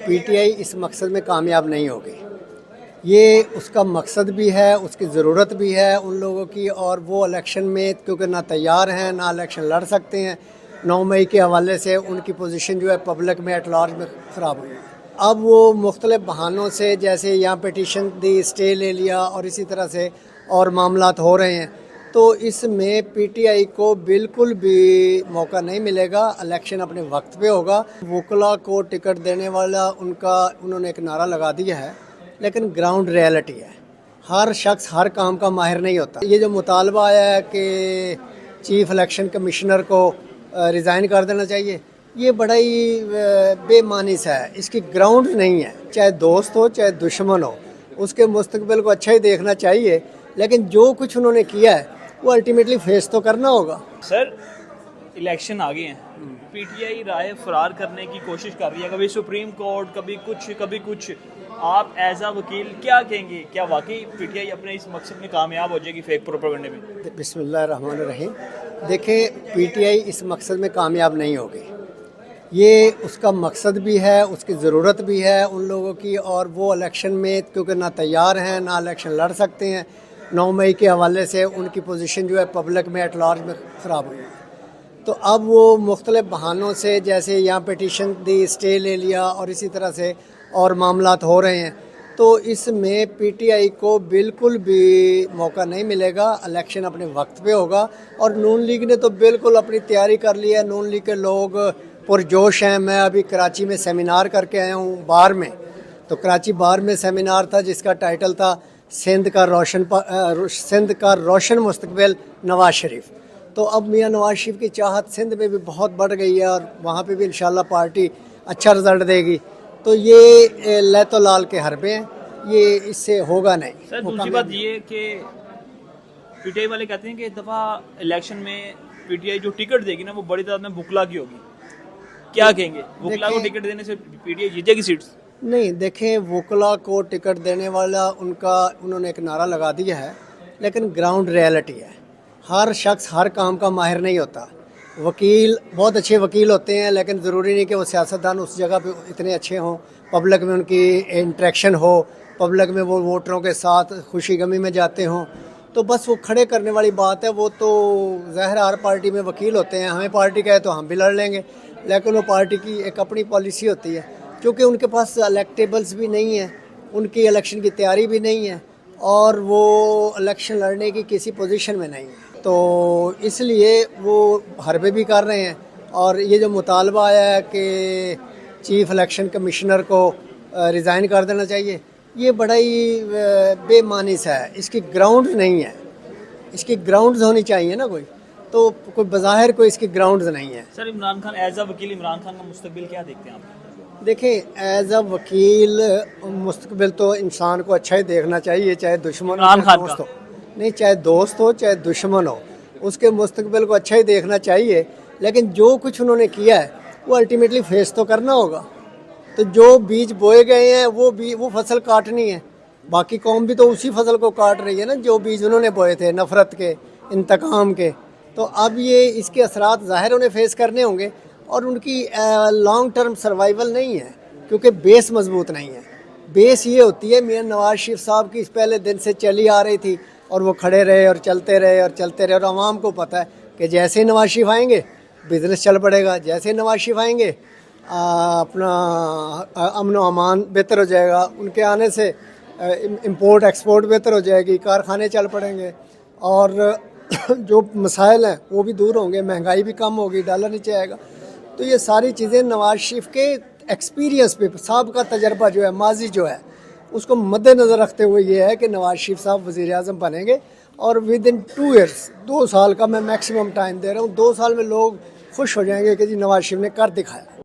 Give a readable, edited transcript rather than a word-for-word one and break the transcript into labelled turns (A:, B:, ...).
A: PTI इस मकसद में कामयाब नहीं होगी। ये उसका मकसद भी है, उसकी ज़रूरत भी है उन लोगों की, और वो इलेक्शन में क्योंकि ना तैयार हैं ना इलेक्शन लड़ सकते हैं। 9 मई के हवाले से उनकी पोजीशन जो है पब्लिक में एट लार्ज में ख़राब हुई। अब वो मुख्तलिफ बहानों से, जैसे यहाँ पिटीशन दी, स्टे ले लिया और इसी तरह से और मामलात हो रहे हैं, तो इसमें पीटीआई को बिल्कुल भी मौका नहीं मिलेगा। इलेक्शन अपने वक्त पे होगा। वकला को टिकट देने वाला उन्होंने एक नारा लगा दिया है, लेकिन ग्राउंड रियलिटी है, हर शख्स हर काम का माहिर नहीं होता। ये जो मुतालबा आया है कि चीफ इलेक्शन कमिश्नर को रिज़ाइन कर देना चाहिए, ये बड़ा ही बेमानी सा है, इसकी ग्राउंड नहीं है। चाहे दोस्त हो चाहे दुश्मन हो, उसके मुस्तकबिल को अच्छा ही देखना चाहिए, लेकिन जो कुछ उन्होंने किया है वो अल्टीमेटली फेस तो करना होगा।
B: सर, इलेक्शन आ गए हैं, पीटीआई राय फरार करने की कोशिश कर रही है, कभी सुप्रीम कोर्ट, कभी कुछ। आप एज अ वकील क्या कहेंगे, क्या वाकई पीटीआई अपने इस मकसद में कामयाब हो जाएगी फेक प्रोपेगेंडे में?
A: बिस्मिल्लाहिर्रहमानिर्रहीम। देखें, पीटीआई इस मकसद में कामयाब नहीं होगी। ये उसका मकसद भी है, उसकी ज़रूरत भी है उन लोगों की, और वो इलेक्शन में क्योंकि ना तैयार हैं ना इलेक्शन लड़ सकते हैं। 9 मई के हवाले से उनकी पोजीशन जो है पब्लिक में एट लार्ज में ख़राब हुई। तो अब वो मुख्तलिफ बहानों से, जैसे यहाँ पिटीशन दी, स्टे ले लिया और इसी तरह से और मामलात हो रहे हैं, तो इसमें पीटीआई को बिल्कुल भी मौका नहीं मिलेगा। इलेक्शन अपने वक्त पे होगा, और नून लीग ने तो बिल्कुल अपनी तैयारी कर ली है। नून लीग के लोग पुरजोश हैं। मैं अभी कराची में सेमिनार करके आया हूँ बार में, तो कराची बार में सेमिनार था जिसका टाइटल था सिंध का रोशन मुस्तकबिल नवाज शरीफ। तो अब मियाँ नवाज शरीफ की चाहत सिंध में भी बहुत बढ़ गई है, और वहाँ पे भी इंशाल्लाह पार्टी अच्छा रिजल्ट देगी। तो ये लैतो लाल के हरबे हैं, ये इससे होगा नहीं।
B: सर, दूसरी बात ये कि पीटीआई वाले कहते हैं कि इस दफ़ा इलेक्शन में पीटीआई जो टिकट देगी ना, वो बड़ी तादाद में बुकला की होगी। क्या कहेंगे, वकला को टिकट देने से पीटीआई जीतेगी सीट्स?
A: नहीं, देखें, वकला को टिकट देने वाला उन्होंने एक नारा लगा दिया है, लेकिन ग्राउंड रियलिटी है, हर शख्स हर काम का माहिर नहीं होता। वकील बहुत अच्छे वकील होते हैं, लेकिन ज़रूरी नहीं कि वो सियासतदान उस जगह पे इतने अच्छे हों, पब्लिक में उनकी इंटरेक्शन हो, पब्लिक में वो वोटरों के साथ खुशी गमी में जाते हों। तो बस वो खड़े करने वाली बात है। वो तो ज़ाहिर हर पार्टी में वकील होते हैं, हमें पार्टी कहे तो हम भी लड़ लेंगे, लेकिन वो पार्टी की एक अपनी पॉलिसी होती है। क्योंकि उनके पास इलेक्टेबल्स भी नहीं है, उनकी इलेक्शन की तैयारी भी नहीं है, और वो इलेक्शन लड़ने की किसी पोजीशन में नहीं है, तो इसलिए वो हरबे भी कर रहे हैं। और ये जो मुतालबा आया है कि चीफ इलेक्शन कमिश्नर को रिज़ाइन कर देना चाहिए, ये बड़ा ही बेमानी सा है, इसकी ग्राउंड नहीं है। इसकी ग्राउंड्स होनी चाहिए ना, कोई बज़ाहिर कोई इसकी ग्राउंड्स नहीं है।
B: Sir, Imran Khan as a वकील, इमरान खान का मुस्तकबिल क्या देखते हैं आप?
A: देखें, एज अ वकील मुस्तकबिल तो इंसान को अच्छा ही देखना चाहिए, चाहे दुश्मन हो चाहे दोस्त हो। नहीं, चाहे दोस्त हो चाहे दुश्मन हो, उसके मुस्तकबिल को अच्छा ही देखना चाहिए, लेकिन जो कुछ उन्होंने किया है वो अल्टीमेटली फेस तो करना होगा। तो जो बीज बोए गए हैं वो फसल काटनी है। बाकी कौम भी तो उसी फसल को काट रही है ना, जो बीज उन्होंने बोए थे नफ़रत के, इंतकाम के। तो अब ये इसके असरात ज़ाहिर उन्हें फेस करने होंगे, और उनकी लॉन्ग टर्म सर्वाइवल नहीं है, क्योंकि बेस मजबूत नहीं है। बेस ये होती है, मियां नवाज शरीफ साहब की इस पहले दिन से चली आ रही थी, और वो खड़े रहे और चलते रहे और चलते रहे, और आवाम को पता है कि जैसे ही नवाज शरीफ आएंगे बिज़नेस चल पड़ेगा, जैसे ही नवाज शरीफ आएंगे अपना अमन व अमान बेहतर हो जाएगा, उनके आने से इंपोर्ट एक्सपोर्ट बेहतर हो जाएगी, कारखाने चल पड़ेंगे, और जो मसाइल हैं वो भी दूर होंगे, महंगाई भी कम होगी, डॉलर नीचे आएगा। तो ये सारी चीज़ें नवाज शरीफ के एक्सपीरियंस पे, साहब का तजर्बा जो है, माजी जो है, उसको मद्देनज़र रखते हुए ये है कि नवाज शरीफ साहब वज़ीर आज़म बनेंगे, और विद इन 2 ईयर्स, 2 साल का मैं मैक्सिमम टाइम दे रहा हूँ, 2 साल में लोग खुश हो जाएंगे कि जी नवाज शरीफ ने कर दिखाया।